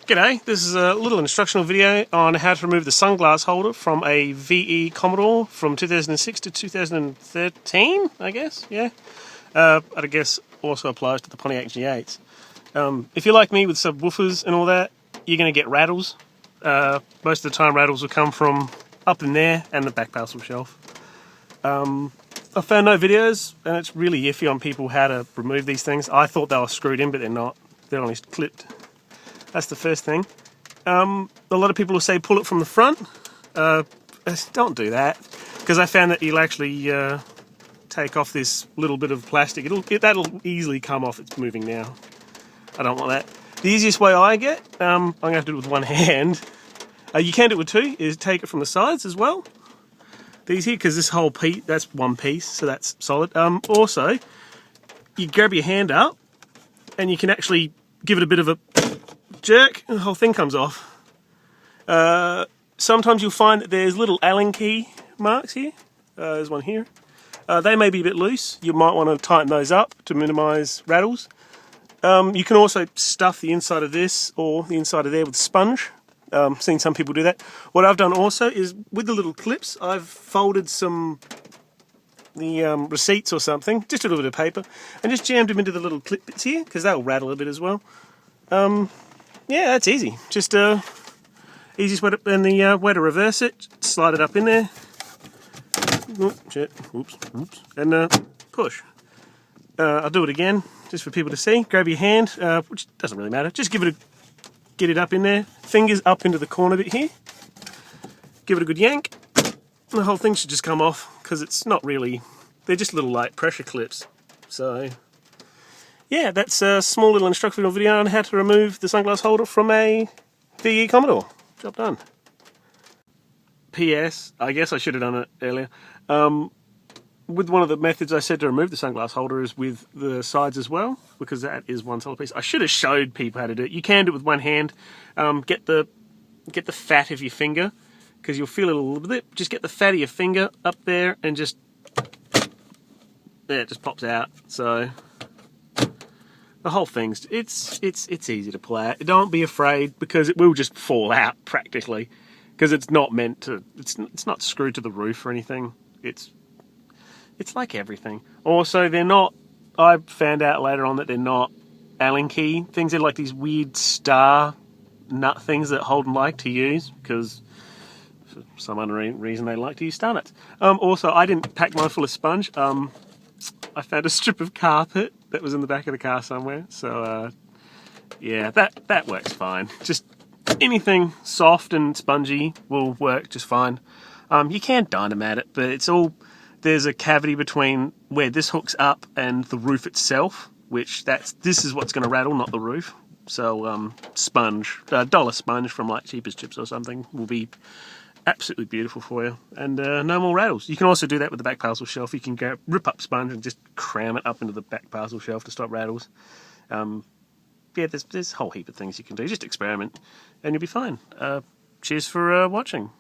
G'day, this is a little instructional video on how to remove the sunglass holder from a VE Commodore from 2006 to 2013, I guess, yeah. I guess also applies to the Pontiac G8s. If you're like me with subwoofers and all that, you're going to get rattles. Most of the time rattles will come from up in there and the back parcel shelf. I found no videos, and it's really iffy on people how to remove these things. I thought they were screwed in, but they're not. They're only clipped. That's the first thing. A lot of people will say pull it from the front. Don't do that, because I found that you'll actually take off this little bit of plastic. That'll easily come off. It's moving now. I don't want that. The easiest way I get, I'm going to have to do it with one hand. You can do it with two, is take it from the sides as well. These here, because this whole piece, that's one piece, so that's solid. Also, you grab your hand up, and you can actually give it a bit of a jerk, and the whole thing comes off. Sometimes you'll find that there's little Allen key marks here. There's one here. They may be a bit loose. You might want to tighten those up to minimise rattles. You can also stuff the inside of this or the inside of there with sponge. Seen some people do that. What I've done also is with the little clips, I've folded the receipts or something, just a little bit of paper, and just jammed them into the little clip bits here, because they'll rattle a bit as well. Yeah, that's easy. Just easiest way to, and the way to reverse it, slide it up in there. Oops, and push. I'll do it again, just for people to see. Grab your hand, which doesn't really matter. Just get it up in there. Fingers up into the corner bit here. Give it a good yank. The whole thing should just come off, because it's not really. They're just little light pressure clips. So yeah, that's a small little instructional video on how to remove the sunglass holder from a VE Commodore. Job done. P.S. I guess I should have done it earlier. With one of the methods I said to remove the sunglass holder is with the sides as well, because that is one solid piece. I should have showed people how to do it. You can do it with one hand. Get the fat of your finger, because you'll feel it a little bit. Just get the fat of your finger up there and just there, it just pops out. So the whole thing's it's easy to pull out. Don't be afraid, because it will just fall out practically, because it's not meant to. It's not screwed to the roof or anything. It's like everything. Also, they're not. I found out later on that they're not Allen key things. They're like these weird star nut things that Holden like to use, because for some unknown reason they like to use star nuts. Also, I didn't pack mine full of sponge. I found a strip of carpet that was in the back of the car somewhere. So yeah, that works fine. Just anything soft and spongy will work just fine. You can dynamat it, but it's all. There's a cavity between where this hooks up and the roof itself, which this is what's going to rattle, not the roof. So sponge, dollar sponge from like Cheapest Chips or something will be absolutely beautiful for you, and no more rattles. You can also do that with the back parcel shelf. You can rip up sponge and just cram it up into the back parcel shelf to stop rattles. Yeah, there's a whole heap of things you can do. Just experiment, and you'll be fine. Cheers for watching.